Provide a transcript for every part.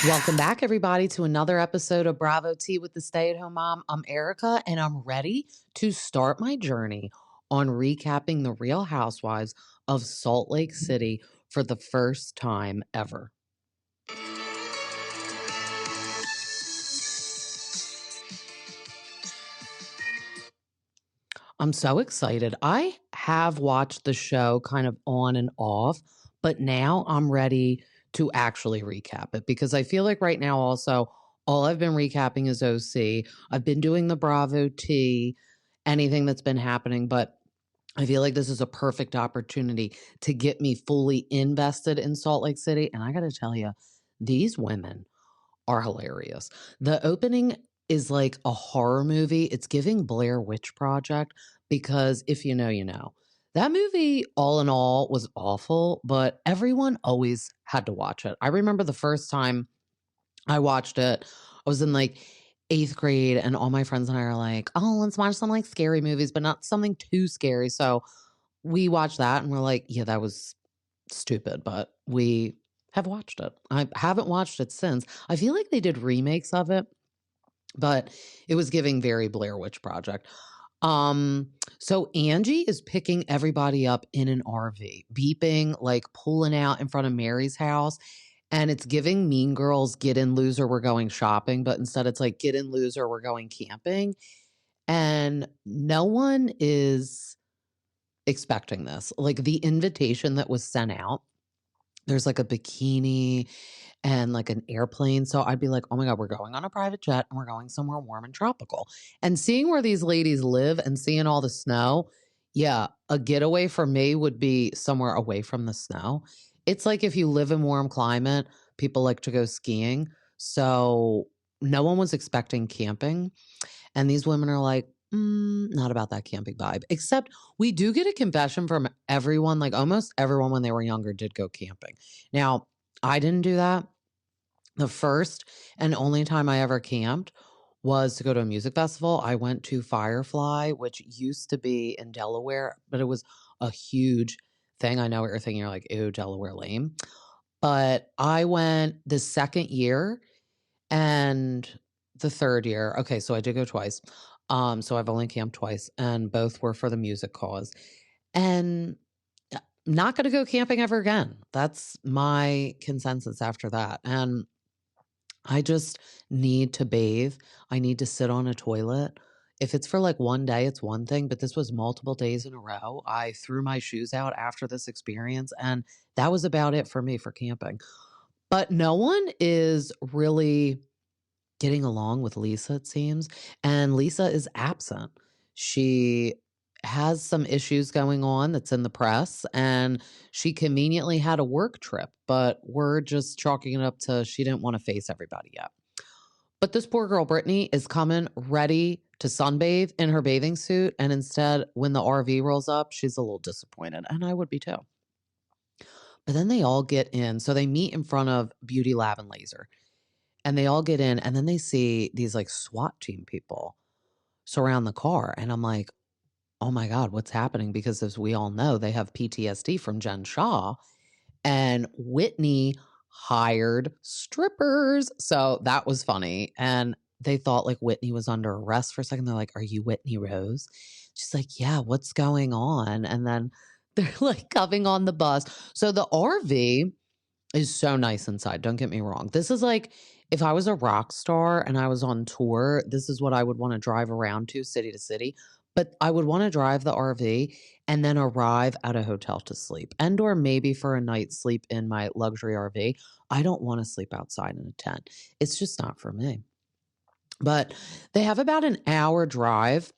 Welcome back, everybody, to another episode of Bravo Tea with the Stay-at-Home Mom. I'm Erica, and I'm ready to start my journey on recapping the Real Housewives of Salt Lake City for the first time ever. I'm so excited. I have watched the show kind of on and off, but now I'm ready to actually recap it because I feel like right now also all I've been recapping is OC. I've been doing the Bravo Tea, anything that's been happening, but I feel like this is a perfect opportunity to get me fully invested in Salt Lake City. And I got to tell you, these women are hilarious. The opening is like a horror movie. It's giving Blair Witch Project because if you know, you know. That movie, all in all, was awful, but everyone always had to watch it. I remember the first time I watched it, I was in like 8th grade, and all my friends and I are like, oh, let's watch some like scary movies, but not something too scary. So we watched that and we're like, yeah, that was stupid, but we have watched it. I haven't watched it since. I feel like they did remakes of it, but it was giving very Blair Witch Project. So Angie is picking everybody up in an RV, beeping, like pulling out in front of Mary's house. And it's giving Mean Girls, get in, loser, we're going shopping. But instead it's like, get in, loser, we're going camping. And no one is expecting this. Like the invitation that was sent out, there's like a bikini and like an airplane. So I'd be like, oh my God, we're going on a private jet and we're going somewhere warm and tropical. And seeing where these ladies live and seeing all the snow, yeah, a getaway for me would be somewhere away from the snow. It's like if you live in warm climate, people like to go skiing. So no one was expecting camping. And these women are like, not about that camping vibe. Except we do get a confession from everyone, like almost everyone when they were younger did go camping. Now, I didn't do that. The first and only time I ever camped was to go to a music festival. I went to Firefly, which used to be in Delaware, but it was a huge thing. I know what you're thinking. You're like, ew, Delaware lame. But I went the second year and the third year. Okay, so I did go twice. So I've only camped twice, and both were for the music cause. And not going to go camping ever again. That's my consensus after that. And I just need to bathe. I need to sit on a toilet. If it's for like one day, it's one thing, but this was multiple days in a row. I threw my shoes out after this experience, and that was about it for me for camping. But no one is really getting along with Lisa, it seems. And Lisa is absent. She has some issues going on that's in the press, and she conveniently had a work trip, but we're just chalking it up to she didn't want to face everybody yet. But this poor girl, Brittany, is coming ready to sunbathe in her bathing suit. And instead, when the RV rolls up, she's a little disappointed. And I would be too. But then they all get in. So they meet in front of Beauty Lab and Laser. And they all get in, and then they see these like SWAT team people surround the car. And I'm like, oh my God, what's happening? Because as we all know, they have PTSD from Jen Shah, and Whitney hired strippers. So that was funny. And they thought like Whitney was under arrest for a second. They're like, are you Whitney Rose? She's like, yeah, what's going on? And then they're like coming on the bus. So the RV is so nice inside. Don't get me wrong. This is like, if I was a rock star and I was on tour, this is what I would want to drive around to city to city. But I would want to drive the RV and then arrive at a hotel to sleep, and or maybe for a night sleep in my luxury RV. I don't want to sleep outside in a tent. It's just not for me. But they have about an hour drive,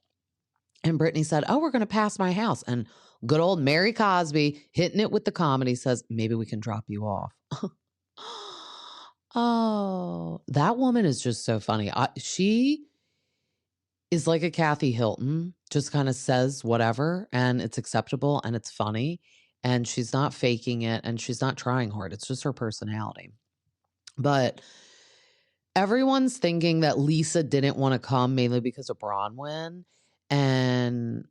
and Brittany said, oh, we're going to pass my house. And good old Mary Cosby, hitting it with the comedy, says, maybe we can drop you off. Oh, that woman is just so funny. She is like a Kathy Hilton, just kind of says whatever and it's acceptable and it's funny. And she's not faking it and she's not trying hard. It's just her personality. But everyone's thinking that Lisa didn't want to come mainly because of Bronwyn. And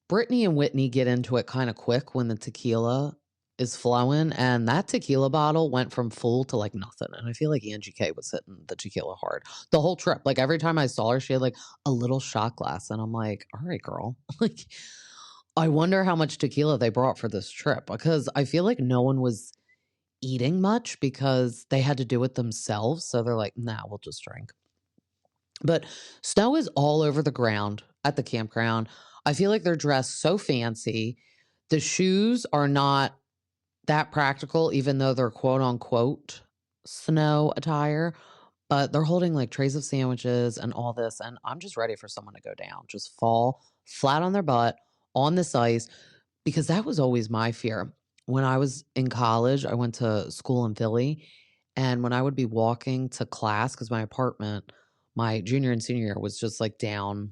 Brittany and Whitney get into it kind of quick when the tequila is flowing, and that tequila bottle went from full to like nothing. And I feel like Angie K was hitting the tequila hard the whole trip. Like every time I saw her, she had like a little shot glass, and I'm like, all right, girl. Like, I wonder how much tequila they brought for this trip, because I feel like no one was eating much because they had to do it themselves. So they're like, nah, we'll just drink. But snow is all over the ground at the campground. I feel like they're dressed so fancy. The shoes are not that practical, even though they're quote unquote snow attire. But they're holding like trays of sandwiches and all this. And I'm just ready for someone to go down, just fall flat on their butt on this ice, because that was always my fear. When I was in college, I went to school in Philly. And when I would be walking to class, because my apartment, my junior and senior year was just like down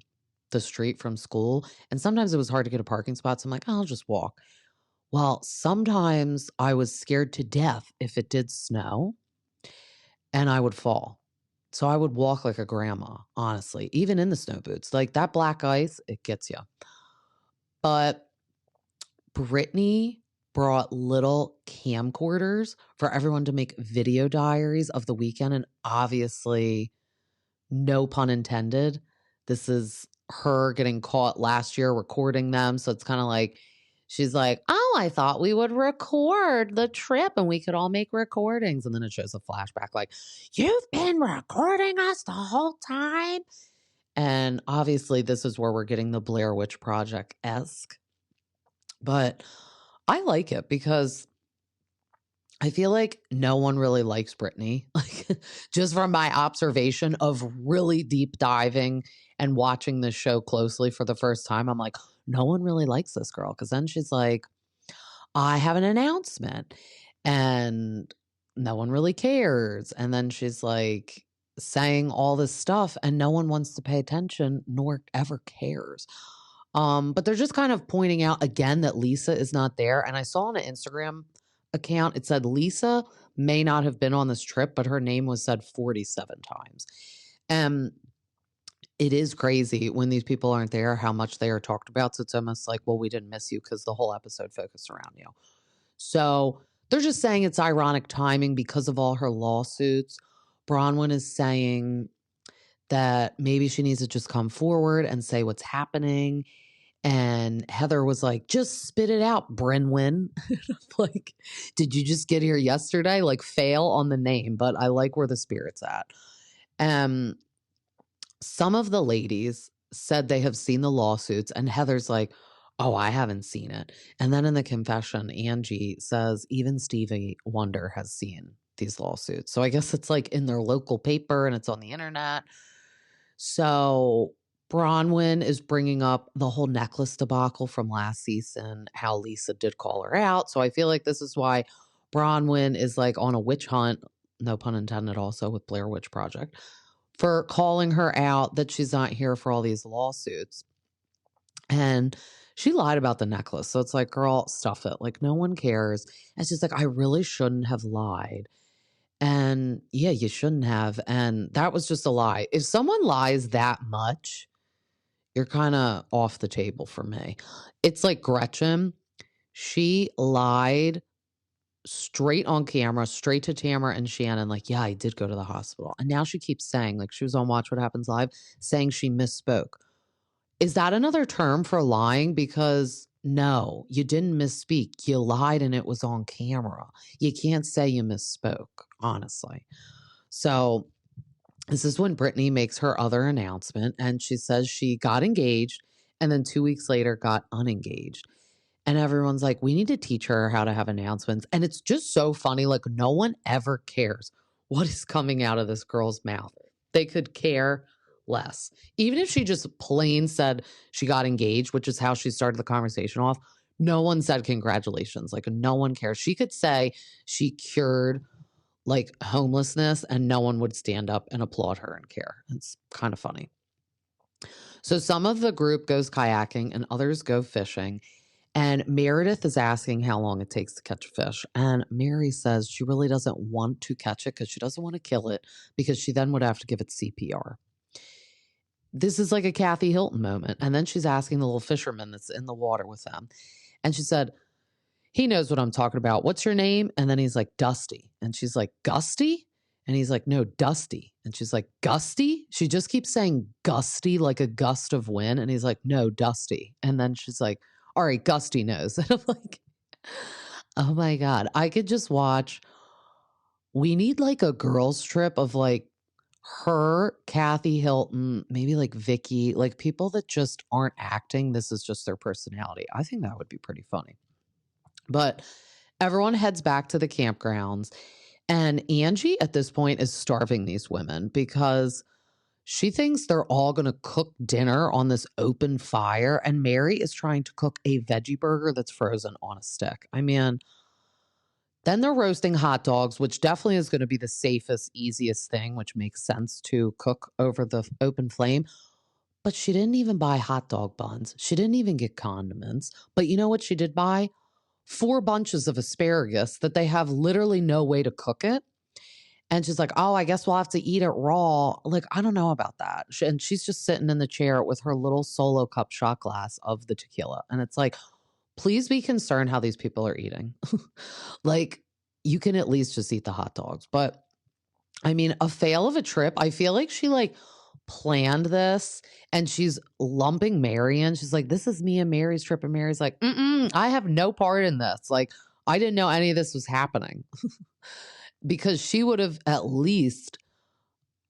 the street from school. And sometimes it was hard to get a parking spot. So I'm like, oh, I'll just walk. Well, sometimes I was scared to death if it did snow and I would fall. So I would walk like a grandma, honestly, even in the snow boots. Like that black ice, it gets you. But Brittany brought little camcorders for everyone to make video diaries of the weekend. And obviously, no pun intended, this is her getting caught last year recording them. So it's kind of like, she's like, oh, I thought we would record the trip and we could all make recordings. And then it shows a flashback like, you've been recording us the whole time. And obviously, this is where we're getting the Blair Witch Project-esque. But I like it because I feel like no one really likes Brittany. Like, just from my observation of really deep diving and watching this show closely for the first time, I'm like, no one really likes this girl. Because then she's like, I have an announcement, and no one really cares. And then she's like saying all this stuff, and no one wants to pay attention nor ever cares. But they're just kind of pointing out again that Lisa is not there. And I saw on an Instagram account, it said Lisa may not have been on this trip, but her name was said 47 times. And it is crazy when these people aren't there, how much they are talked about. So it's almost like, well, we didn't miss you because the whole episode focused around you. So they're just saying it's ironic timing because of all her lawsuits. Bronwyn is saying that maybe she needs to just come forward and say what's happening. And Heather was like, just spit it out, Brenwyn. Like, did you just get here yesterday? Like, fail on the name, but I like where the spirit's at. Some of the ladies said they have seen the lawsuits, and Heather's like, oh, I haven't seen it. And then in the confession, Angie says even Stevie Wonder has seen these lawsuits. So I guess it's like in their local paper and it's on the internet. So Bronwyn is bringing up the whole necklace debacle from last season, how Lisa did call her out. So I feel like this is why Bronwyn is like on a witch hunt, no pun intended, also with Blair Witch Project, for calling her out that she's not here for all these lawsuits. And she lied about the necklace. So it's like, girl, stuff it. Like, no one cares. And she's like, I really shouldn't have lied. And yeah, you shouldn't have. And that was just a lie. If someone lies that much, you're kind of off the table for me. It's like Gretchen. She lied straight on camera, straight to Tamra and Shannon, like, yeah, I did go to the hospital. And now she keeps saying, like, she was on Watch What Happens Live, saying she misspoke. Is that another term for lying? Because no, you didn't misspeak. You lied and it was on camera. You can't say you misspoke, honestly. So this is when Brittany makes her other announcement, and she says she got engaged and then 2 weeks later got unengaged. And everyone's like, we need to teach her how to have announcements. And it's just so funny. Like, no one ever cares what is coming out of this girl's mouth. They could care less. Even if she just plain said she got engaged, which is how she started the conversation off, no one said congratulations. Like, no one cares. She could say she cured like homelessness and no one would stand up and applaud her and care. It's kind of funny. So some of the group goes kayaking and others go fishing. And Meredith is asking how long it takes to catch a fish. And Mary says she really doesn't want to catch it because she doesn't want to kill it, because she then would have to give it CPR. This is like a Kathy Hilton moment. And then she's asking the little fisherman that's in the water with them. And she said, he knows what I'm talking about. What's your name? And then he's like, Dusty. And she's like, Gusty? And he's like, no, Dusty. And she's like, Gusty? She just keeps saying Gusty like a gust of wind. And he's like, no, Dusty. And then she's like, all right, Gusty knows. And I'm like, oh my God. I could just watch. We need like a girls trip of like her, Kathy Hilton, maybe like Vicky, like people that just aren't acting. This is just their personality. I think that would be pretty funny. But everyone heads back to the campgrounds. And Angie at this point is starving these women because she thinks they're all going to cook dinner on this open fire. And Mary is trying to cook a veggie burger that's frozen on a stick. I mean, then they're roasting hot dogs, which definitely is going to be the safest, easiest thing, which makes sense to cook over the open flame. But she didn't even buy hot dog buns. She didn't even get condiments. But you know what she did buy? 4 bunches of asparagus that they have literally no way to cook it. And she's like, oh, I guess we'll have to eat it raw. Like, I don't know about that. And she's just sitting in the chair with her little solo cup shot glass of the tequila. And it's like, please be concerned how these people are eating. Like, you can at least just eat the hot dogs. But I mean, a fail of a trip. I feel like she like planned this and she's lumping Mary in. She's like, this is me and Mary's trip. And Mary's like, I have no part in this. Like, I didn't know any of this was happening. Because she would have at least,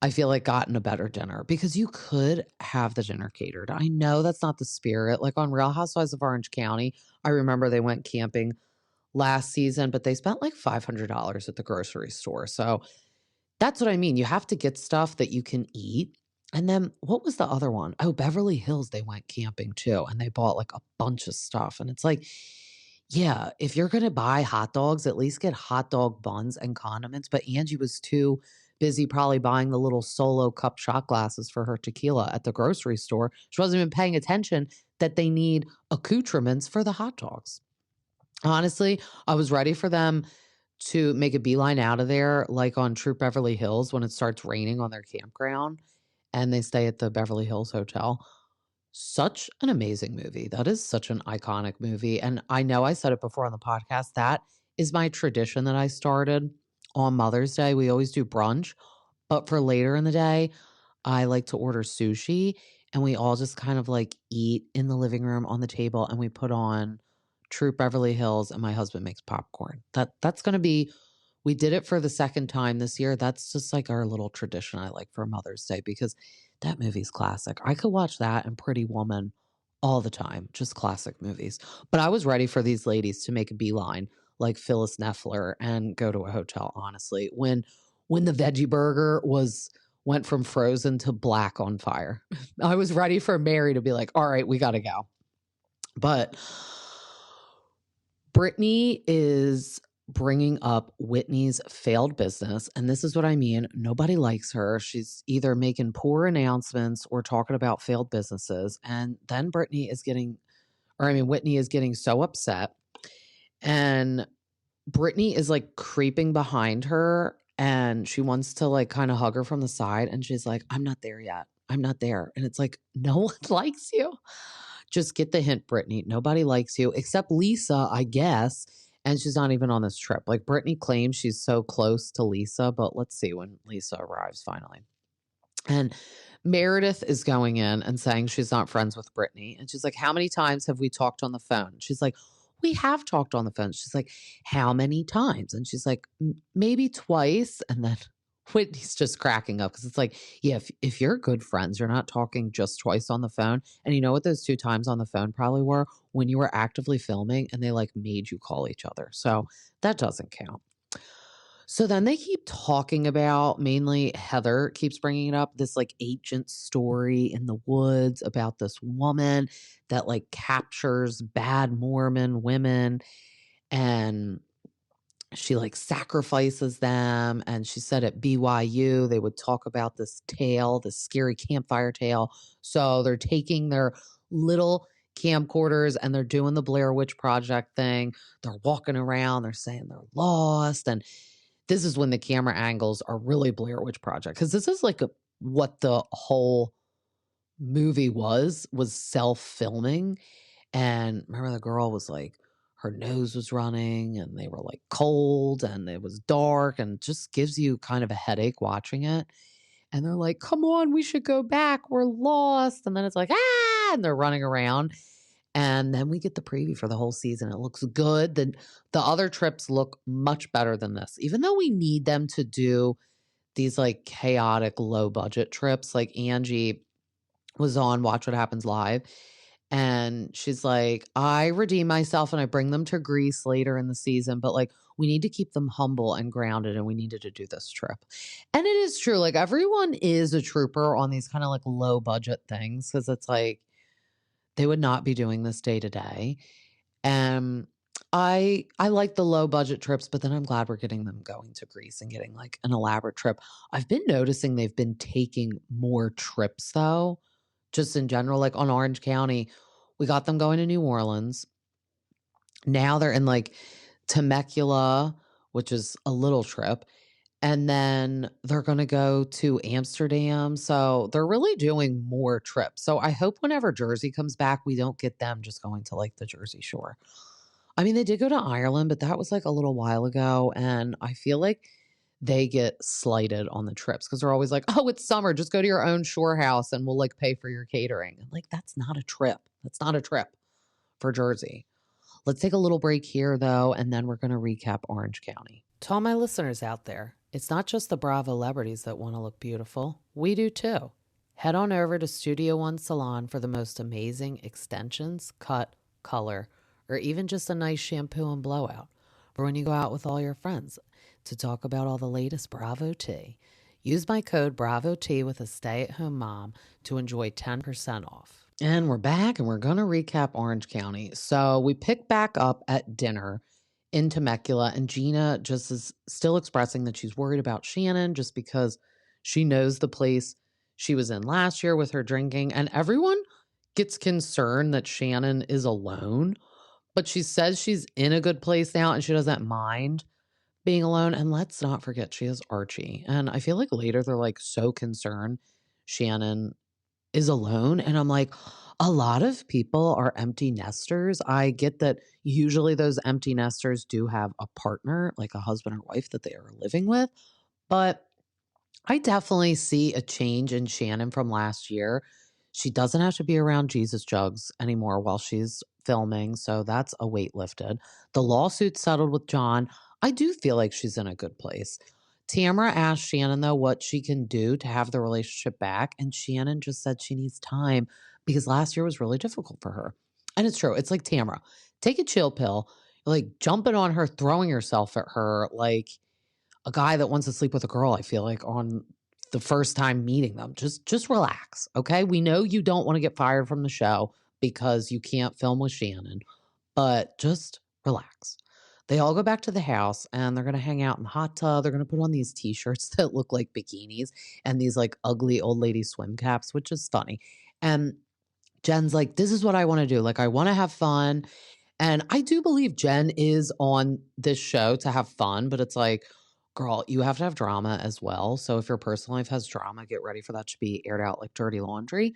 I feel like, gotten a better dinner because you could have the dinner catered. I know that's not the spirit. Like on Real Housewives of Orange County, I remember they went camping last season, but they spent like $500 at the grocery store. So that's what I mean. You have to get stuff that you can eat. And then what was the other one? Oh, Beverly Hills, they went camping too. And they bought like a bunch of stuff. And it's like, yeah, if you're going to buy hot dogs, at least get hot dog buns and condiments. But Angie was too busy probably buying the little solo cup shot glasses for her tequila at the grocery store. She wasn't even paying attention that they need accoutrements for the hot dogs. Honestly, I was ready for them to make a beeline out of there, like on Troop Beverly Hills when it starts raining on their campground and they stay at the Beverly Hills Hotel. Such an amazing movie. That is such an iconic movie. And I know I said it before on the podcast. That is my tradition that I started on Mother's Day. We always do brunch, but for later in the day, I like to order sushi and we all just kind of like eat in the living room on the table and we put on Troop Beverly Hills and my husband makes popcorn. That's going to be, we did it for the second time this year. That's just like our little tradition I like for Mother's Day because that movie's classic. I could watch that and Pretty Woman all the time, just classic movies. But I was ready for these ladies to make a beeline like Phyllis Neffler and go to a hotel, honestly. When the veggie burger went from frozen to black on fire. I was ready for Mary to be like, all right, we got to go. But Brittany is bringing up Whitney's failed business. And this is what I mean. Nobody likes her. She's either making poor announcements or talking about failed businesses. And then Whitney is getting so upset. And Brittany is like creeping behind her and she wants to like kind of hug her from the side. And she's like, I'm not there yet. I'm not there. And it's like, no one likes you. Just get the hint, Brittany. Nobody likes you except Lisa, I guess. And she's not even on this trip. Like Brittany claims she's so close to Lisa, but let's see when Lisa arrives finally. And Meredith is going in and saying she's not friends with Brittany. And she's like, how many times have we talked on the phone? She's like, we have talked on the phone. She's like, how many times? And she's like, maybe twice. And then Whitney's just cracking up because it's like, yeah, if you're good friends, you're not talking just twice on the phone. And you know what those 2 times on the phone probably were? When you were actively filming and they like made you call each other. So that doesn't count. So then they keep talking about, mainly Heather keeps bringing it up, this like ancient story in the woods about this woman that like captures bad Mormon women and she like sacrifices them. And she said at BYU, they would talk about this tale, this scary campfire tale. So they're taking their little camcorders and they're doing the Blair Witch Project thing. They're walking around, they're saying they're lost. And this is when the camera angles are really Blair Witch Project. Because this is like what the whole movie was self-filming. And remember the girl was like, her nose was running and they were like cold and it was dark and just gives you kind of a headache watching it. And they're like, come on, we should go back. We're lost. And then it's like, and they're running around. And then we get the preview for the whole season. It looks good. The other trips look much better than this, even though we need them to do these like chaotic low budget trips. Like Angie was on Watch What Happens Live. And she's like, I redeem myself and I bring them to Greece later in the season, but like we need to keep them humble and grounded and we needed to do this trip. And it is true. Like everyone is a trooper on these kind of like low budget things because it's like they would not be doing this day to day. And I like the low budget trips, but then I'm glad we're getting them going to Greece and getting like an elaborate trip. I've been noticing they've been taking more trips though, just in general, like on Orange County, we got them going to New Orleans. Now they're in like Temecula, which is a little trip. And then they're going to go to Amsterdam. So they're really doing more trips. So I hope whenever Jersey comes back, we don't get them just going to like the Jersey Shore. I mean, they did go to Ireland, but that was like a little while ago. And I feel like they get slighted on the trips because they're always like, oh, it's summer. Just go to your own shore house and we'll like pay for your catering. And like, that's not a trip. That's not a trip for Jersey. Let's take a little break here though. And then we're going to recap Orange County. To all my listeners out there, it's not just the Bravo celebrities that want to look beautiful. We do too. Head on over to Studio One Salon for the most amazing extensions, cut, color, or even just a nice shampoo and blowout. For when you go out with all your friends to talk about all the latest Bravo tea. Use my code BRAVOT with a stay-at-home mom to enjoy 10% off. And we're back and we're going to recap Orange County. So we pick back up at dinner in Temecula and Gina just is still expressing that she's worried about Shannon just because she knows the place she was in last year with her drinking. And everyone gets concerned that Shannon is alone, but she says she's in a good place now and she doesn't mind being alone. And let's not forget she has Archie. And I feel like later they're like so concerned Shannon is alone. And I'm like, a lot of people are empty nesters. I get that usually those empty nesters do have a partner, like a husband or wife that they are living with. But I definitely see a change in Shannon from last year. She doesn't have to be around Jesus jugs anymore while she's filming. So that's a weight lifted. The lawsuit settled with John. I do feel like she's in a good place. Tamra asked Shannon, though, what she can do to have the relationship back. And Shannon just said she needs time because last year was really difficult for her. And it's true. It's like Tamra. Take a chill pill. Like jumping on her, throwing yourself at her like a guy that wants to sleep with a girl, I feel like, on the first time meeting them. Just relax, okay? We know you don't want to get fired from the show because you can't film with Shannon, but just relax. They all go back to the house and they're going to hang out in the hot tub. They're going to put on these t-shirts that look like bikinis and these like ugly old lady swim caps, which is funny. And Jen's like, this is what I want to do. Like, I want to have fun. And I do believe Jen is on this show to have fun, but it's like, girl, you have to have drama as well. So if your personal life has drama, get ready for that to be aired out like dirty laundry.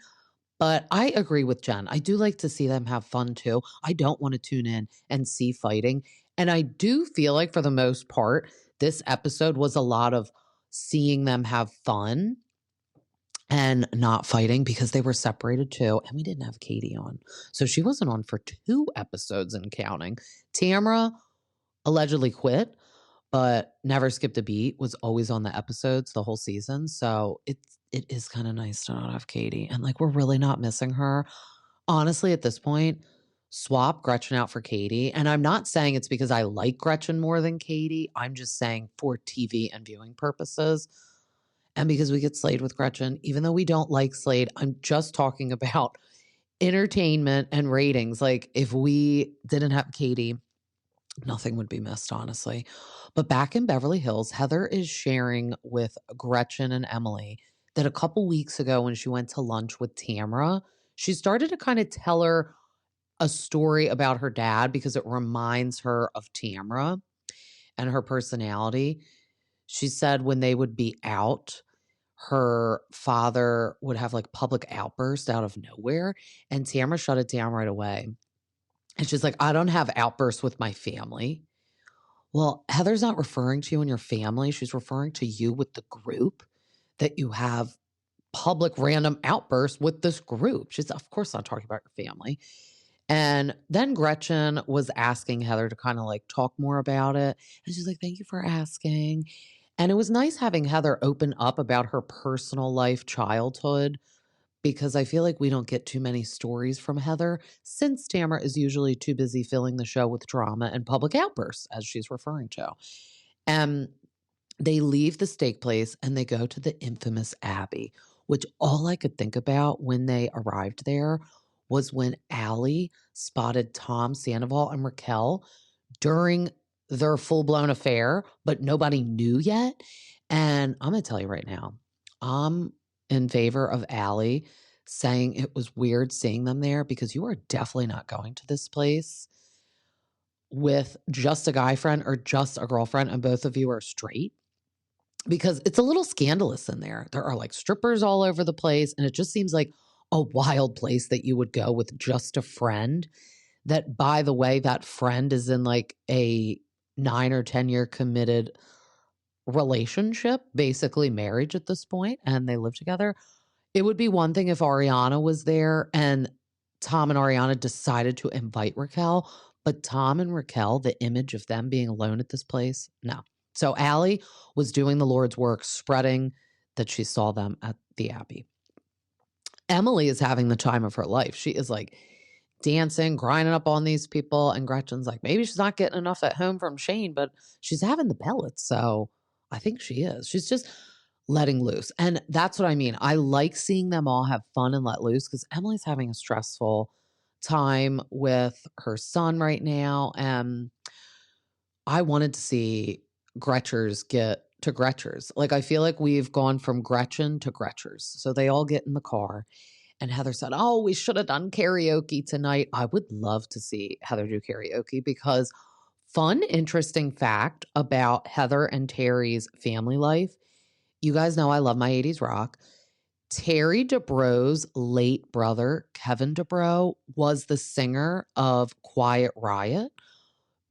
But I agree with Jen. I do like to see them have fun too. I don't want to tune in and see fighting. And I do feel like for the most part, this episode was a lot of seeing them have fun and not fighting because they were separated too. And we didn't have Katie on. So she wasn't on for 2 episodes and counting. Tamra allegedly quit, but never skipped a beat, was always on the episodes the whole season. So it is kind of nice to not have Katie. And like, we're really not missing her. Honestly, at this point, swap Gretchen out for Katie. And I'm not saying it's because I like Gretchen more than Katie. I'm just saying for TV and viewing purposes. And because we get Slade with Gretchen, even though we don't like Slade, I'm just talking about entertainment and ratings. Like if we didn't have Katie, nothing would be missed, honestly. But back in Beverly Hills, Heather is sharing with Gretchen and Emily that a couple weeks ago when she went to lunch with Tamra, she started to kind of tell her a story about her dad because it reminds her of Tamra and her personality. She said when they would be out, her father would have like public outbursts out of nowhere, and Tamra shut it down right away. And she's like, I don't have outbursts with my family. Well, Heather's not referring to you and your family. She's referring to you with the group, that you have public random outbursts with this group. She's, of course, not talking about your family. And then Gretchen was asking Heather to kind of like talk more about it. And she's like, thank you for asking. And it was nice having Heather open up about her personal life, childhood, because I feel like we don't get too many stories from Heather, since Tamra is usually too busy filling the show with drama and public outbursts, as she's referring to. And they leave the steak place and they go to the infamous Abbey, which all I could think about when they arrived there was when Allie spotted Tom Sandoval and Raquel during their full-blown affair, but nobody knew yet. And I'm going to tell you right now, I'm in favor of Allie saying it was weird seeing them there, because you are definitely not going to this place with just a guy friend or just a girlfriend and both of you are straight, because it's a little scandalous in there. There are like strippers all over the place, and it just seems like a wild place that you would go with just a friend. That, by the way, that friend is in like a 9 or 10 year committed relationship, basically marriage at this point, and they live together. It would be one thing if Ariana was there and Tom and Ariana decided to invite Raquel, but Tom and Raquel, the image of them being alone at this place, no. So Allie was doing the Lord's work, spreading that she saw them at the Abbey. Emily is having the time of her life. She is like dancing, grinding up on these people, and Gretchen's like, maybe she's not getting enough at home from Shane, but she's having the pellets, so I think she is. She's just letting loose. And that's what I mean. I like seeing them all have fun and let loose, because Emily's having a stressful time with her son right now. And I wanted to see Gretchers get to Gretchers. Like, I feel like we've gone from Gretchen to Gretchers. So they all get in the car. And Heather said, oh, we should have done karaoke tonight. I would love to see Heather do karaoke, because fun, interesting fact about Heather and Terry's family life. You guys know I love my 80s rock. Terry Dubro's late brother, Kevin Dubrow, was the singer of Quiet Riot,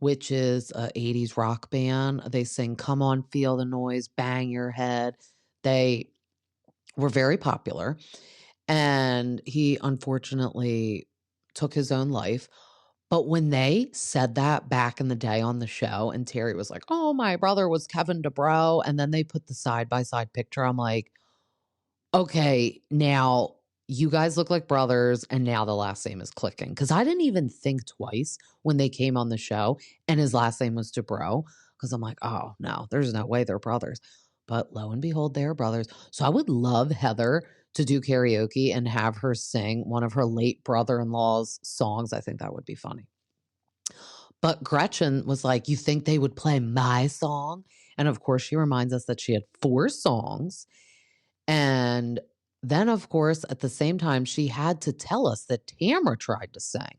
which is an 80s rock band. They sing Come On, Feel the Noise, Bang Your Head. They were very popular. And he unfortunately took his own life. But when they said that back in the day on the show, and Terry was like, oh, my brother was Kevin Dubrow, and then they put the side-by-side picture, I'm like, okay, now you guys look like brothers, and now the last name is clicking. Because I didn't even think twice when they came on the show, and his last name was Dubrow, because I'm like, oh, no, there's no way they're brothers. But lo and behold, they're brothers. So I would love Heather to do karaoke and have her sing one of her late brother-in-law's songs. I think that would be funny. But Gretchen was like, you think they would play my song? And of course, she reminds us that she had 4 songs. And then, of course, at the same time, she had to tell us that Tamra tried to sing.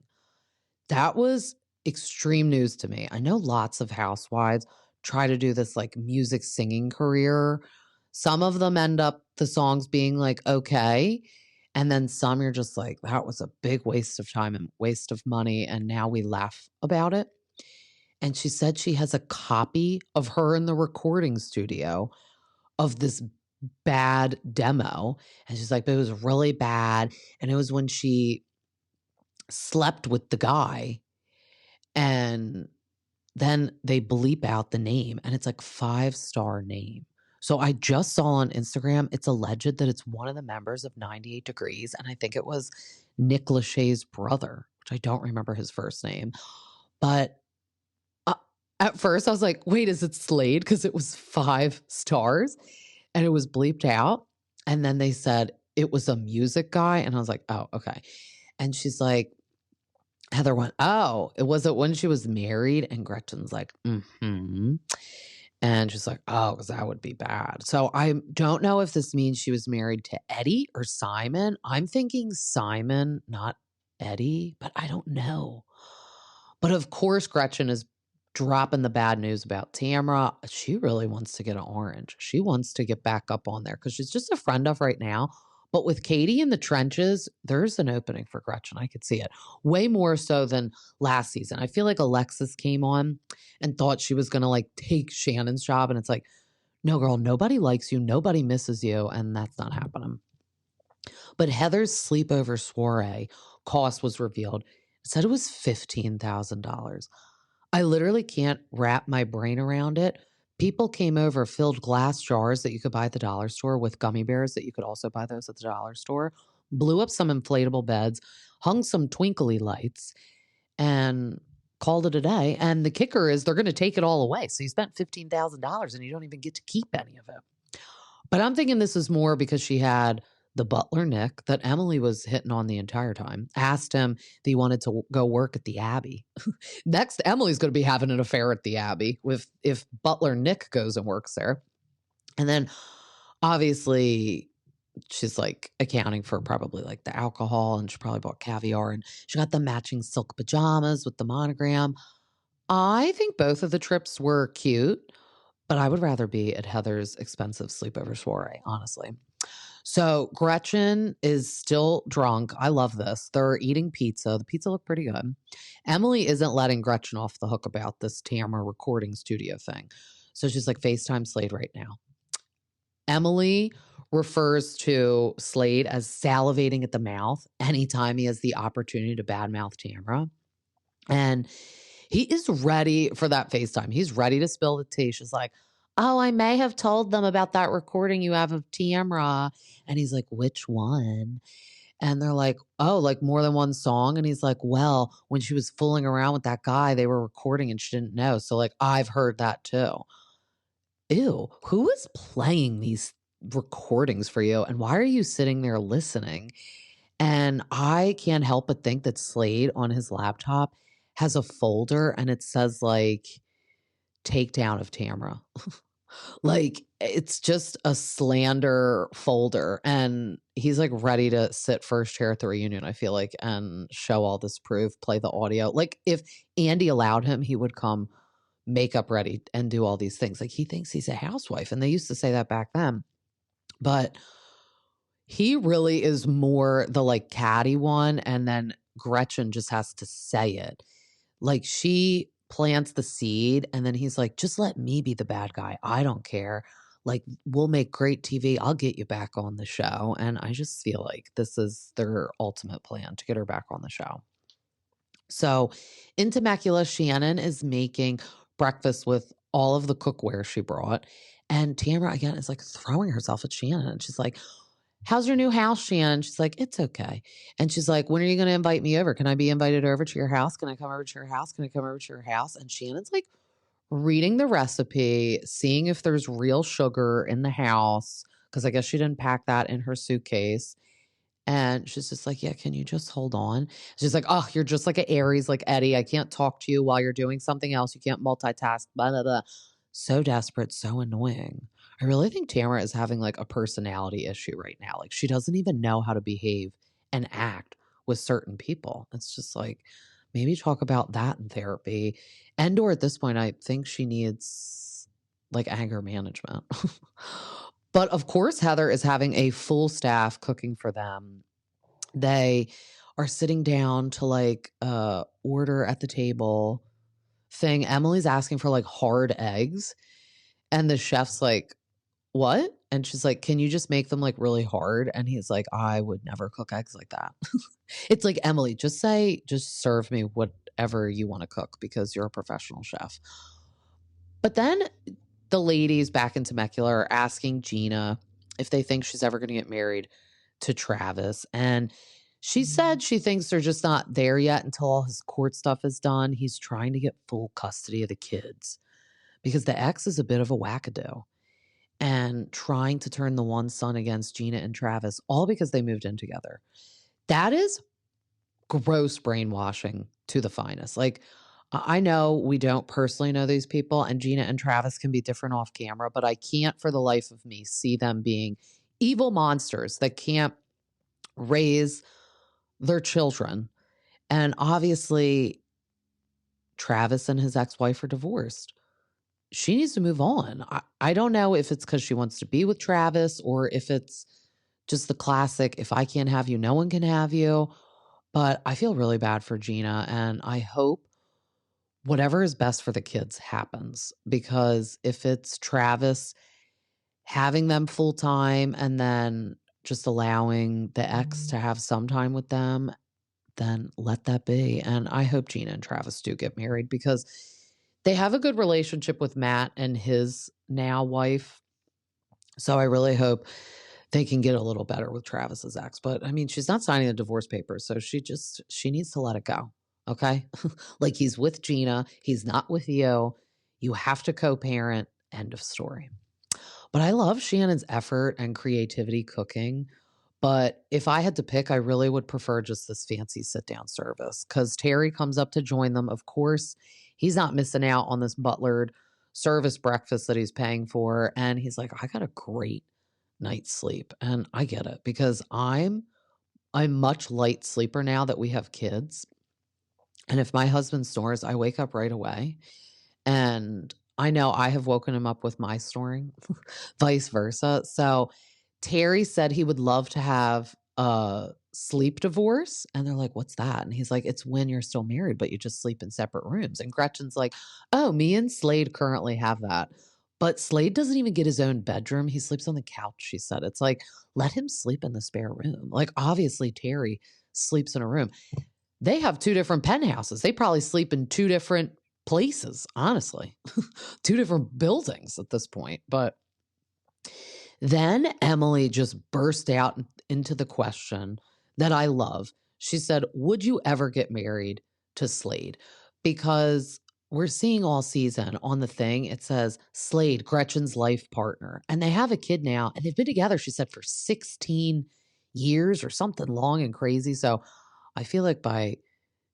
That was extreme news to me. I know lots of housewives try to do this like music singing career. Some of them end up the songs being like, okay. And then some you're just like, that was a big waste of time and waste of money. And now we laugh about it. And she said she has a copy of her in the recording studio of this bad demo. And she's like, but it was really bad. And it was when she slept with the guy. And then they bleep out the name, and it's like 5-star name. So I just saw on Instagram, it's alleged that it's one of the members of 98 Degrees. And I think it was Nick Lachey's brother, which I don't remember his first name. But at first I was like, wait, is it Slade? Because it was 5 stars and it was bleeped out. And then they said it was a music guy. And I was like, oh, okay. And she's like, Heather went, oh, it was it when she was married? And Gretchen's like, mm-hmm. And she's like, oh, because that would be bad. So I don't know if this means she was married to Eddie or Simon. I'm thinking Simon, not Eddie, but I don't know. But of course, Gretchen is dropping the bad news about Tamra. She really wants to get an orange. She wants to get back up on there because she's just a friend of right now. But with Katie in the trenches, there's an opening for Gretchen. I could see it way more so than last season. I feel like Alexis came on and thought she was going to like take Shannon's job. And it's like, no, girl, nobody likes you. Nobody misses you. And that's not happening. But Heather's sleepover soiree cost was revealed. It said it was $15,000. I literally can't wrap my brain around it. People came over, filled glass jars that you could buy at the dollar store with gummy bears that you could also buy those at the dollar store, blew up some inflatable beds, hung some twinkly lights, and called it a day. And the kicker is they're going to take it all away. So you spent $15,000 and you don't even get to keep any of it. But I'm thinking this is more because she had the butler, Nick, that Emily was hitting on the entire time, asked him if he wanted to go work at the Abbey. Next, Emily's going to be having an affair at the Abbey if butler Nick goes and works there. And then obviously she's like accounting for probably like the alcohol, and she probably bought caviar, and she got the matching silk pajamas with the monogram. I think both of the trips were cute, but I would rather be at Heather's expensive sleepover soiree, honestly. So Gretchen is still drunk. I love this. They're eating pizza. The pizza looked pretty good. Emily isn't letting Gretchen off the hook about this Tamra recording studio thing. So she's like, FaceTime Slade right now. Emily refers to Slade as salivating at the mouth anytime he has the opportunity to badmouth Tamra. And he is ready for that FaceTime. He's ready to spill the tea. She's like, oh, I may have told them about that recording you have of Tamra. And he's like, which one? And they're like, oh, like more than one song. And he's like, well, when she was fooling around with that guy, they were recording and she didn't know. So like, I've heard that too. Ew, who is playing these recordings for you? And why are you sitting there listening? And I can't help but think that Slade on his laptop has a folder and it says like takedown of Tamra. Like it's just a slander folder, and he's like ready to sit first chair at the reunion, I feel like, and show all this proof, play the audio. Like if Andy allowed him, he would come makeup ready and do all these things. Like he thinks he's a housewife, and they used to say that back then. But he really is more the like catty one, and then Gretchen just has to say it. Like she plants the seed and then he's like, just let me be the bad guy. I don't care. Like we'll make great TV. I'll get you back on the show. And I just feel like this is their ultimate plan to get her back on the show. So in Temecula, Shannon is making breakfast with all of the cookware she brought. And Tamra, again, is like throwing herself at Shannon. And she's like, how's your new house, Shannon? She's like, it's okay. And she's like, when are you going to invite me over? Can I be invited over to your house? Can I come over to your house? Can I come over to your house? And Shannon's like reading the recipe, seeing if there's real sugar in the house, because I guess she didn't pack that in her suitcase. And she's just like, yeah, can you just hold on? She's like, oh, you're just like an Aries, like Eddie. I can't talk to you while you're doing something else. You can't multitask, blah, blah, blah. So desperate, so annoying. I really think Tamra is having like a personality issue right now. Like she doesn't even know how to behave and act with certain people. It's just like, maybe talk about that in therapy. And or at this point, I think she needs like anger management. But of course, Heather is having a full staff cooking for them. They are sitting down to like order at the table thing. Emily's asking for like hard eggs. And the chef's like, what? And she's like, can you just make them like really hard? And he's like, I would never cook eggs like that. It's like, Emily, just serve me whatever you want to cook because you're a professional chef. But then the ladies back in Temecula are asking Gina if they think she's ever going to get married to Travis. And she said she thinks they're just not there yet until all his court stuff is done. He's trying to get full custody of the kids because the ex is a bit of a wackadoo and trying to turn the one son against Gina and Travis, all because they moved in together. That is gross brainwashing to the finest. Like, I know we don't personally know these people, and Gina and Travis can be different off camera, but I can't for the life of me see them being evil monsters that can't raise their children. And obviously, Travis and his ex-wife are divorced. She needs to move on. I don't know if it's because she wants to be with Travis or if it's just the classic, if I can't have you, no one can have you. But I feel really bad for Gina, and I hope whatever is best for the kids happens, because if it's Travis having them full time and then just allowing the ex to have some time with them, then let that be. And I hope Gina and Travis do get married, because they have a good relationship with Matt and his now wife. So I really hope they can get a little better with Travis's ex. But I mean, she's not signing the divorce papers, so she needs to let it go. Okay? Like, he's with Gina, he's not with you. You have to co-parent. End of story. But I love Shannon's effort and creativity cooking. But if I had to pick, I really would prefer just this fancy sit-down service, because Terry comes up to join them. Of course, he's not missing out on this butlered service breakfast that he's paying for. And he's like, I got a great night's sleep. And I get it, because I'm much light sleeper now that we have kids. And if my husband snores, I wake up right away. And I know I have woken him up with my snoring, vice versa. So Terry said he would love to have a sleep divorce. And they're like, what's that? And he's like, it's when you're still married, but you just sleep in separate rooms. And Gretchen's like, oh, me and Slade currently have that. But Slade doesn't even get his own bedroom. He sleeps on the couch, she said. It's like, let him sleep in the spare room. Like, obviously, Terry sleeps in a room. They have 2 different penthouses. They probably sleep in 2 different places, honestly. 2 different buildings at this point. But then Emily just burst out into the question that I love. She said, would you ever get married to Slade? Because we're seeing all season on the thing, it says Slade, Gretchen's life partner. And they have a kid now, and they've been together, she said, for 16 years or something long and crazy. So I feel like by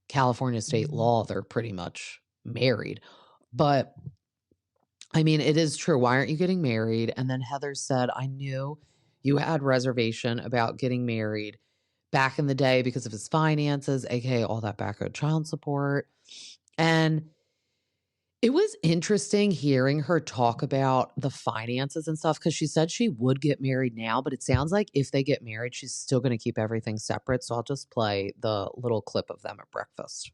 California state law, they're pretty much married. But I mean, it is true. Why aren't you getting married? And then Heather said, I knew you had reservation about getting married back in the day because of his finances, aka all that back owed child support. And it was interesting hearing her talk about the finances and stuff, because she said she would get married now, but it sounds like if they get married, she's still going to keep everything separate. So I'll just play the little clip of them at breakfast.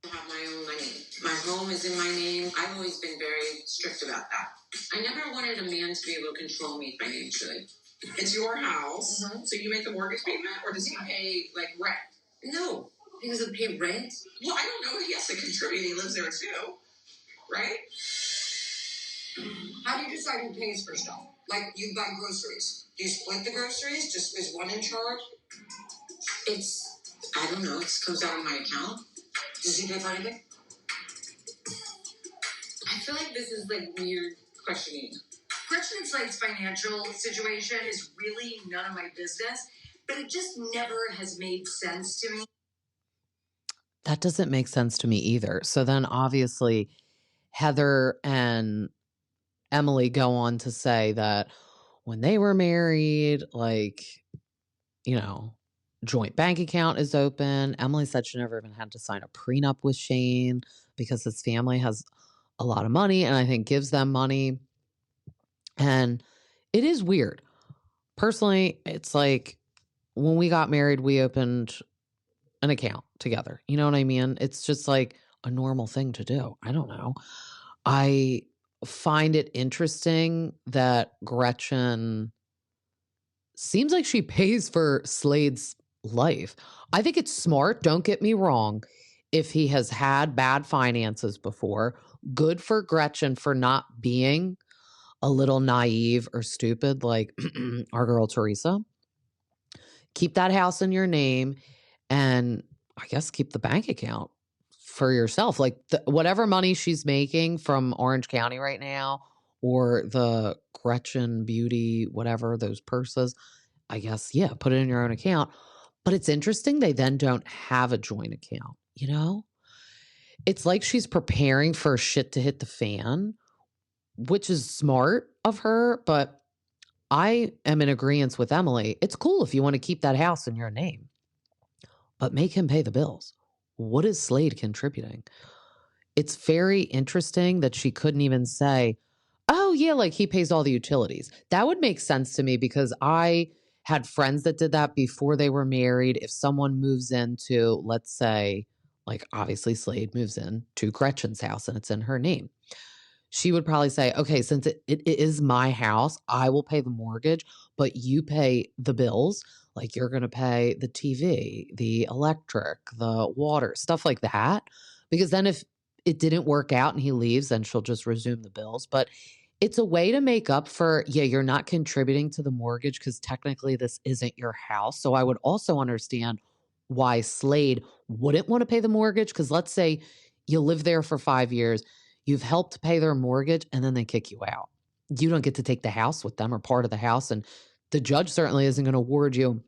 I have my own money. My home is in my name. I've always been very strict about that. I never wanted a man to be able to control me financially. It's your house, so you make the mortgage payment, or does he pay like rent? No, he doesn't pay rent. Well, I don't know. He has to contribute. He lives there too, right? How do you decide who pays for stuff? Like, you buy groceries. Do you split the groceries? Just is one in charge? I don't know. It comes out of my account. Does he pay for anything? I feel like this is like weird questioning. Gretchen and Slade's financial situation is really none of my business, but it just never has made sense to me. That doesn't make sense to me either. So then obviously Heather and Emily go on to say that when they were married, like, joint bank account is open. Emily said she never even had to sign a prenup with Shane because his family has a lot of money and I think gives them money. And it is weird. Personally, it's like when we got married, we opened an account together. You know what I mean? It's just like a normal thing to do. I don't know. I find it interesting that Gretchen seems like she pays for Slade's life. I think it's smart. Don't get me wrong. If he has had bad finances before, good for Gretchen for not being a little naive or stupid like our girl Teresa. Keep that house in your name and I guess keep the bank account for yourself. Like whatever money she's making from Orange County right now, or the Gretchen Beauty, whatever, those purses, I guess, yeah, put it in your own account. But it's interesting they then don't have a joint account, It's like she's preparing for shit to hit the fan, which is smart of her, but I am in agreement with Emily. It's cool if you want to keep that house in your name, but make him pay the bills. What is Slade contributing? It's very interesting that she couldn't even say, oh, yeah, like he pays all the utilities. That would make sense to me because I had friends that did that before they were married. If someone moves into, let's say, like obviously Slade moves in to Gretchen's house and it's in her name, she would probably say, okay, since it is my house, I will pay the mortgage, but you pay the bills. Like you're going to pay the TV, the electric, the water, stuff like that. Because then if it didn't work out and he leaves, then she'll just resume the bills. But it's a way to make up for, you're not contributing to the mortgage because technically this isn't your house. So I would also understand why Slade wouldn't want to pay the mortgage. Because let's say you live there for 5 years, you've helped pay their mortgage, and then they kick you out. You don't get to take the house with them or part of the house. And the judge certainly isn't going to award you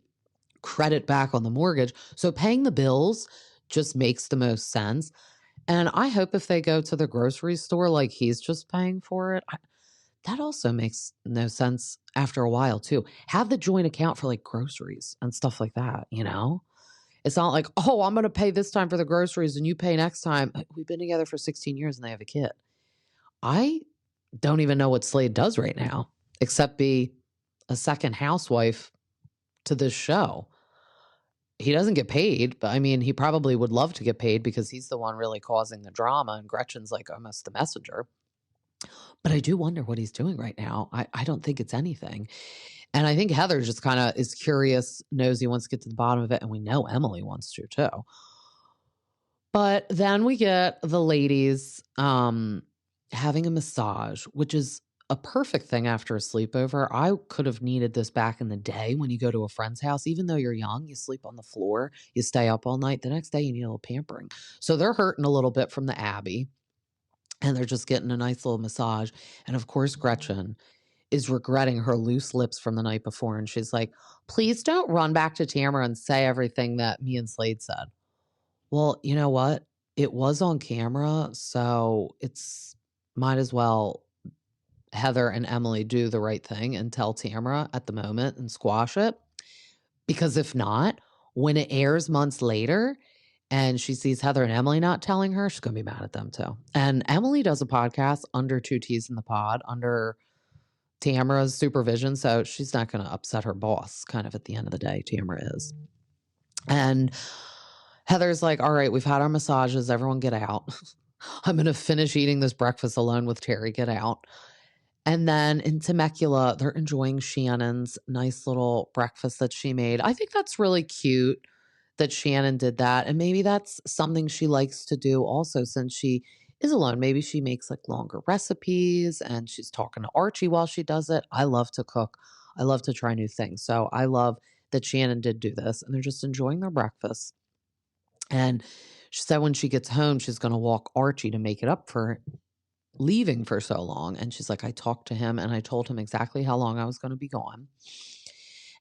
credit back on the mortgage. So paying the bills just makes the most sense. And I hope if they go to the grocery store, like he's just paying for it, that also makes no sense after a while too. Have the joint account for like groceries and stuff like that, you know? It's not like, oh, I'm going to pay this time for the groceries and you pay next time. We've been together for 16 years and they have a kid. I don't even know what Slade does right now, except be a second housewife to this show. He doesn't get paid, but I mean, he probably would love to get paid because he's the one really causing the drama and Gretchen's like almost the messenger. But I do wonder what he's doing right now. I don't think it's anything. And I think Heather just kind of is curious, knows he wants to get to the bottom of it. And we know Emily wants to too. But then we get the ladies having a massage, which is a perfect thing after a sleepover. I could have needed this back in the day when you go to a friend's house. Even though you're young, you sleep on the floor, you stay up all night. The next day you need a little pampering. So they're hurting a little bit from the Abbey. And they're just getting a nice little massage. And of course, Gretchen is regretting her loose lips from the night before. And she's like, please don't run back to Tamra and say everything that me and Slade said. Well, you know what? It was on camera. So it's might as well Heather and Emily do the right thing and tell Tamra at the moment and squash it. Because if not, when it airs months later, and she sees Heather and Emily not telling her, she's going to be mad at them too. And Emily does a podcast under 2 T's in the pod, under Tamra's supervision. So she's not going to upset her boss kind of at the end of the day. Tamra is. And Heather's like, all right, we've had our massages. Everyone get out. I'm going to finish eating this breakfast alone with Terry. Get out. And then in Temecula, they're enjoying Shannon's nice little breakfast that she made. I think that's really cute that Shannon did that. And maybe that's something she likes to do also since she is alone. Maybe she makes like longer recipes and she's talking to Archie while she does it. I love to cook. I love to try new things. So I love that Shannon did do this and they're just enjoying their breakfast. And she said when she gets home, she's going to walk Archie to make it up for leaving for so long. And she's like, I talked to him and I told him exactly how long I was going to be gone.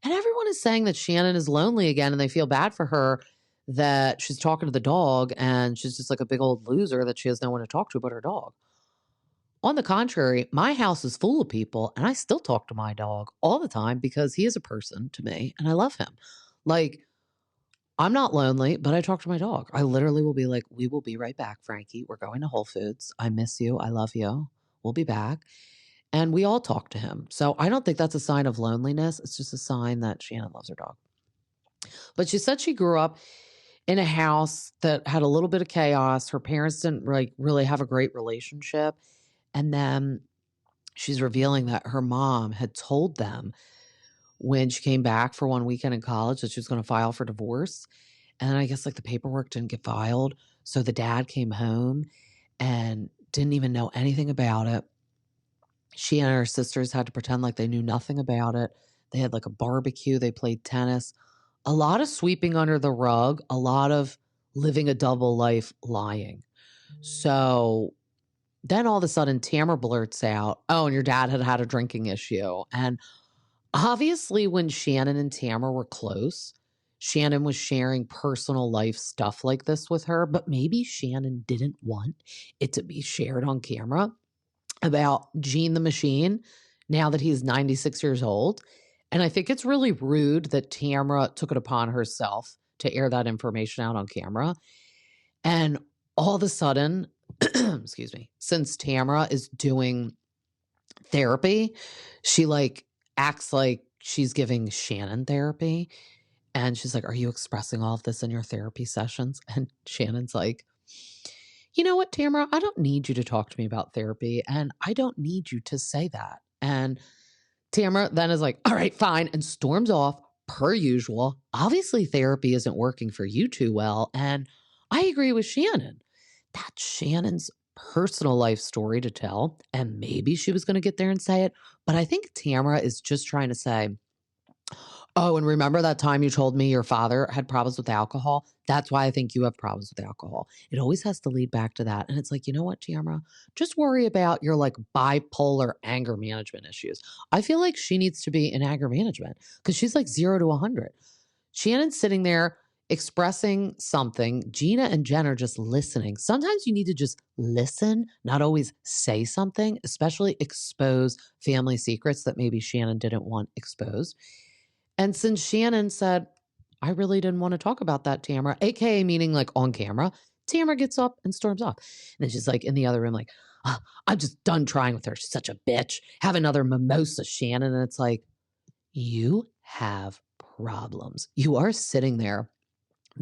And everyone is saying that Shannon is lonely again and they feel bad for her that she's talking to the dog and she's just like a big old loser that she has no one to talk to but her dog. On the contrary, my house is full of people and I still talk to my dog all the time because he is a person to me and I love him. Like, I'm not lonely, but I talk to my dog. I literally will be like, we will be right back, Frankie. We're going to Whole Foods. I miss you. I love you. We'll be back. And we all talk to him. So I don't think that's a sign of loneliness. It's just a sign that Shannon loves her dog. But she said she grew up in a house that had a little bit of chaos. Her parents didn't really have a great relationship. And then she's revealing that her mom had told them when she came back for one weekend in college that she was going to file for divorce. And I guess like the paperwork didn't get filed. So the dad came home and didn't even know anything about it. She and her sisters had to pretend like they knew nothing about it. They had like a barbecue. They played tennis. A lot of sweeping under the rug. A lot of living a double life lying. So then all of a sudden Tamra blurts out, oh, and your dad had a drinking issue. And obviously when Shannon and Tamra were close, Shannon was sharing personal life stuff like this with her. But maybe Shannon didn't want it to be shared on camera about Gene the Machine now that he's 96 years old. And I think it's really rude that Tamra took it upon herself to air that information out on camera. And all of a sudden, excuse me, since Tamra is doing therapy, she like acts like she's giving Shannon therapy. And she's like, are you expressing all of this in your therapy sessions? And Shannon's like, you know what, Tamra, I don't need you to talk to me about therapy. And I don't need you to say that. And Tamra then is like, all right, fine. And storms off per usual. Obviously, therapy isn't working for you too well. And I agree with Shannon. That's Shannon's personal life story to tell. And maybe she was going to get there and say it. But I think Tamra is just trying to say, oh, and remember that time you told me your father had problems with alcohol? That's why I think you have problems with alcohol. It always has to lead back to that. And it's like, you know what, Tamra? Just worry about your like bipolar anger management issues. I feel like she needs to be in anger management because she's like 0 to 100. Shannon's sitting there expressing something. Gina and Jen are just listening. Sometimes you need to just listen, not always say something, especially expose family secrets that maybe Shannon didn't want exposed. And since Shannon said, I really didn't want to talk about that, Tamra, AKA meaning like on camera, Tamra gets up and storms off. And then she's like in the other room, like, I'm just done trying with her. She's such a bitch. Have another mimosa, Shannon. And it's like, you have problems. You are sitting there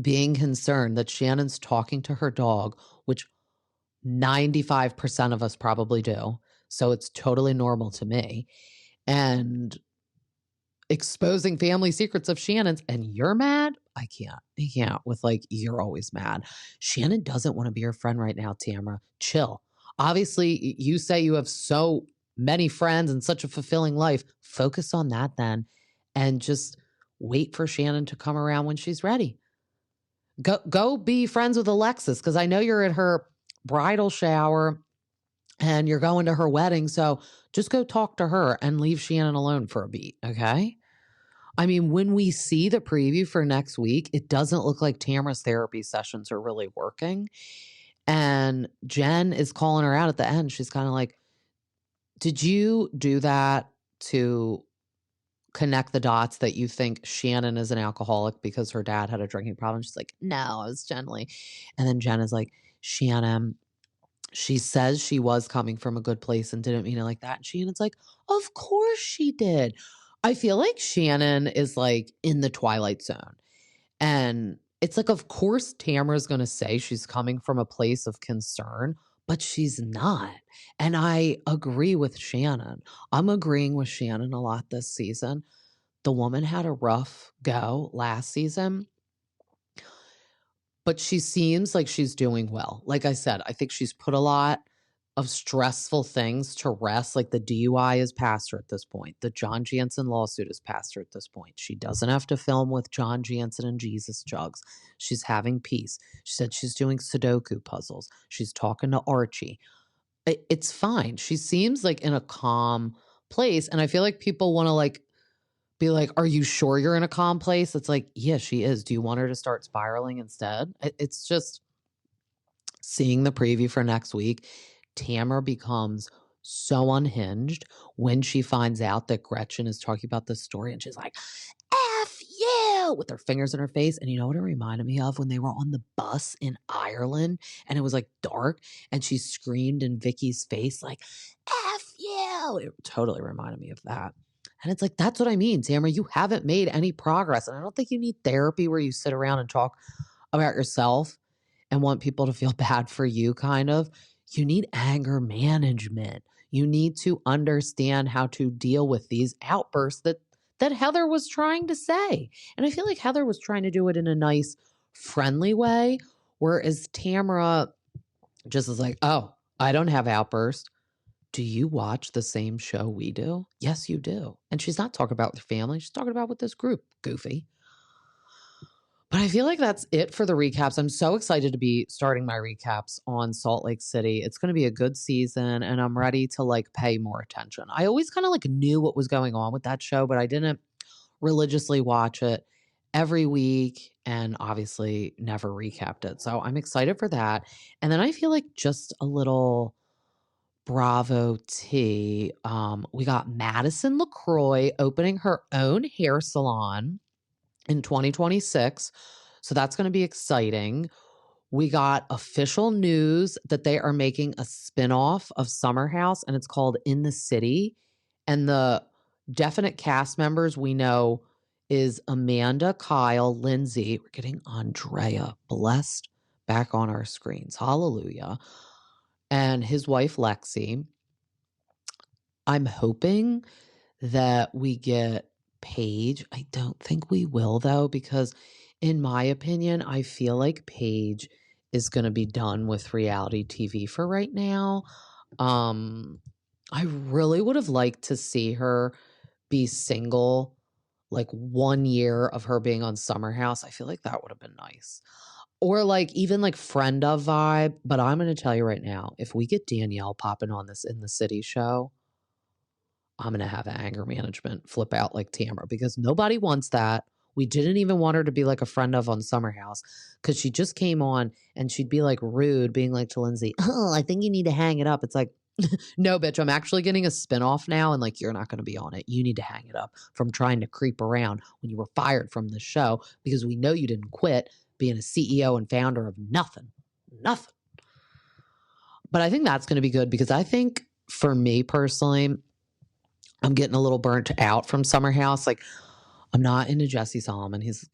being concerned that Shannon's talking to her dog, which 95% of us probably do. So it's totally normal to me. And exposing family secrets of Shannon's, and you're mad? I can't with like, you're always mad. Shannon doesn't want to be your friend right now, Tamra. Chill. Obviously, you say you have so many friends and such a fulfilling life. Focus on that then and just wait for Shannon to come around when she's ready. Go be friends with Alexis because I know you're at her bridal shower and you're going to her wedding. So just go talk to her and leave Shannon alone for a beat, okay? I mean, when we see the preview for next week, it doesn't look like Tamra's therapy sessions are really working. And Jen is calling her out at the end. She's kind of like, did you do that to connect the dots that you think Shannon is an alcoholic because her dad had a drinking problem? She's like, no, I was gently. And then Jen is like, Shannon, she says she was coming from a good place and didn't mean it like that. And Shannon's like, of course she did. I feel like Shannon is like in the Twilight Zone. And it's like, of course, Tamra's going to say she's coming from a place of concern, but she's not. And I agree with Shannon. I'm agreeing with Shannon a lot this season. The woman had a rough go last season, but she seems like she's doing well. Like I said, I think she's put a lot of stressful things to rest. Like the DUI is past her at this point. The John Jansen lawsuit is past her at this point. She doesn't have to film with John Jansen and Jesus Jugs. She's having peace. She said she's doing Sudoku puzzles. She's talking to Archie. It's fine. She seems like in a calm place. And I feel like people want to like be like, are you sure you're in a calm place? It's like, yeah, she is. Do you want her to start spiraling instead? It's just seeing the preview for next week. Tamra becomes so unhinged when she finds out that Gretchen is talking about this story, and she's like, F you, with her fingers in her face. And you know what it reminded me of? When they were on the bus in Ireland and it was like dark and she screamed in Vicky's face like, F you. It totally reminded me of that. And it's like, that's what I mean, Tamra. You haven't made any progress. And I don't think you need therapy where you sit around and talk about yourself and want people to feel bad for you, kind of. You need anger management. You need to understand how to deal with these outbursts that Heather was trying to say. And I feel like Heather was trying to do it in a nice, friendly way, whereas Tamra just is like, oh, I don't have outbursts. Do you watch the same show we do? Yes, you do. And she's not talking about with her family. She's talking about with this group, goofy. But I feel like that's it for the recaps. I'm so excited to be starting my recaps on Salt Lake City. It's going to be a good season and I'm ready to like pay more attention. I always kind of like knew what was going on with that show, but I didn't religiously watch it every week and obviously never recapped it. So I'm excited for that. And then I feel like just a little Bravo tea. We got Madison LaCroix opening her own hair salon in 2026. So that's going to be exciting. We got official news that they are making a spinoff of Summer House and it's called In the City. And the definite cast members we know is Amanda, Kyle, Lindsay. We're getting Andrea blessed back on our screens. Hallelujah. And his wife, Lexi. I'm hoping that we get Paige. I don't think we will, though, because in my opinion, I feel like Paige is going to be done with reality TV for right now. I really would have liked to see her be single, like 1 year of her being on Summer House. I feel like that would have been nice. Or like even like friend of vibe. But I'm going to tell you right now, if we get Danielle popping on this In the City show, I'm going to have anger management flip out like Tamra because nobody wants that. We didn't even want her to be like a friend of on Summer House because she just came on and she'd be like rude, being like to Lindsay, oh, I think you need to hang it up. It's like, no, bitch, I'm actually getting a spinoff now and like you're not going to be on it. You need to hang it up from trying to creep around when you were fired from the show because we know you didn't quit being a CEO and founder of nothing. But I think that's going to be good because I think for me personally, I'm getting a little burnt out from Summer House. Like, I'm not into Jesse Solomon. He's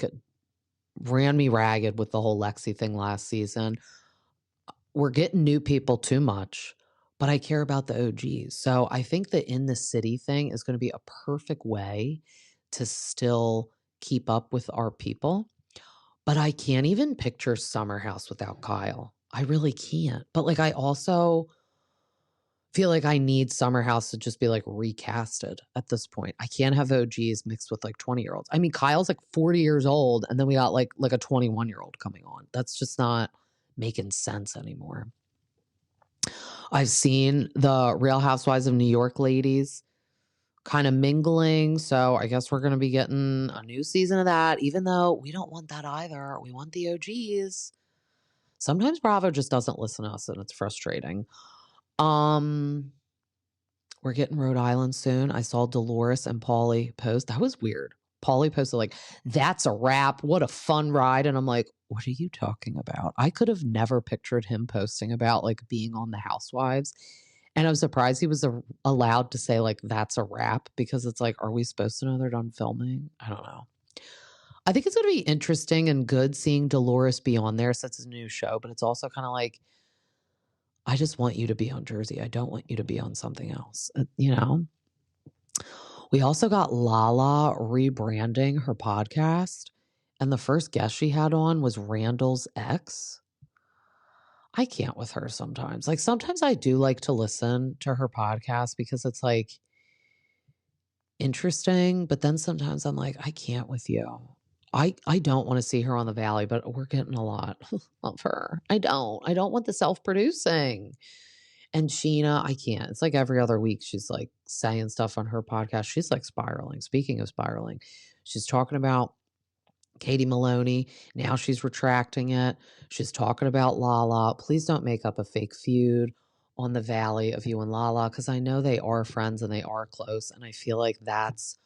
ran me ragged with the whole Lexi thing last season. We're getting new people too much, but I care about the OGs. So I think the In the City thing is going to be a perfect way to still keep up with our people. But I can't even picture Summer House without Kyle. I really can't. But like, I also feel like I need Summer House to just be like recasted at this point. I can't have OGs mixed with like 20-year-olds. I mean, Kyle's like 40 years old and then we got like a 21-year-old coming on. That's just not making sense anymore. I've seen the Real Housewives of New York ladies kind of mingling. So I guess we're going to be getting a new season of that, even though we don't want that either. We want the OGs. Sometimes Bravo just doesn't listen to us and it's frustrating. We're getting Rhode Island soon. I saw Dolores and Paulie post. That was weird. Paulie posted like, that's a wrap. What a fun ride. And I'm like, what are you talking about? I could have never pictured him posting about like being on the Housewives. And I'm surprised he was allowed to say like, that's a wrap because it's like, are we supposed to know they're done filming? I don't know. I think it's going to be interesting and good seeing Dolores be on there since it's a new show, but it's also kind of like, I just want you to be on Jersey. I don't want you to be on something else, you know? We also got LaLa rebranding her podcast, and the first guest she had on was Randall's ex. I can't with her sometimes. Like, sometimes I do like to listen to her podcast because it's like interesting, but then sometimes I'm like, I can't with you. I don't want to see her on the Valley, but we're getting a lot of her. I don't want the self-producing. And Scheana, I can't. It's like every other week she's like saying stuff on her podcast. She's like spiraling. Speaking of spiraling, she's talking about Katie Maloney. Now she's retracting it. She's talking about LaLa. Please don't make up a fake feud on the Valley of you and LaLa because I know they are friends and they are close. And I feel like that's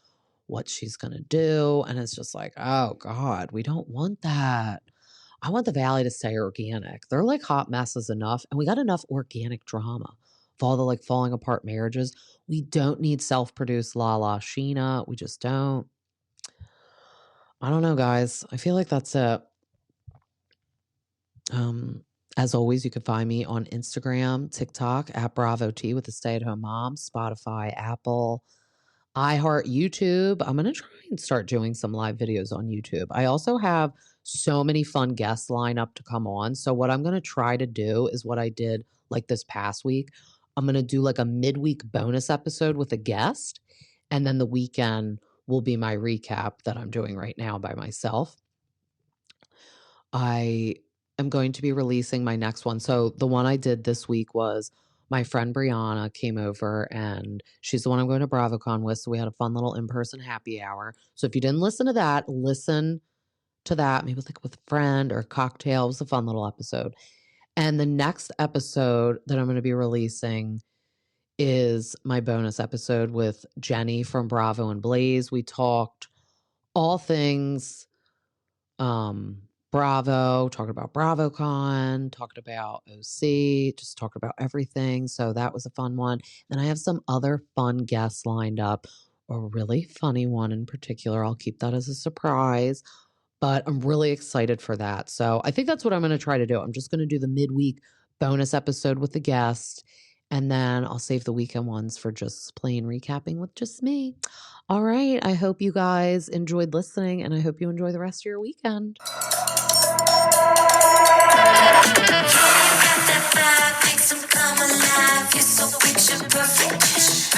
what she's going to do. And it's just like, oh God, we don't want that. I want the Valley to stay organic. They're like hot messes enough. And we got enough organic drama of all the like falling apart marriages. We don't need self-produced LaLa Scheana. We just don't. I don't know, guys. I feel like that's it. As always, you can find me on Instagram, TikTok at Bravo T with the stay-at-home mom, Spotify, Apple, iHeart, YouTube. I'm going to try and start doing some live videos on YouTube. I also have so many fun guests lined up to come on. So what I'm going to try to do is what I did like this past week. I'm going to do like a midweek bonus episode with a guest. And then the weekend will be my recap that I'm doing right now by myself. I am going to be releasing my next one. So the one I did this week was my friend Brianna came over and she's the one I'm going to BravoCon with. So we had a fun little in-person happy hour. So if you didn't listen to that, listen to that, maybe like with a friend or a cocktail. It was a fun little episode. And the next episode that I'm going to be releasing is my bonus episode with Jenny from Bravo and Blaze. We talked all things Bravo, talked about BravoCon, talked about OC, just talked about everything. So that was a fun one. And I have some other fun guests lined up. a really funny one in particular. I'll keep that as a surprise, but I'm really excited for that. So I think that's what I'm going to try to do. I'm just going to do the midweek bonus episode with the guest, and then I'll save the weekend ones for just plain recapping with just me. All right. I hope you guys enjoyed listening, and I hope you enjoy the rest of your weekend. Makes them come alive. You're so picture perfect.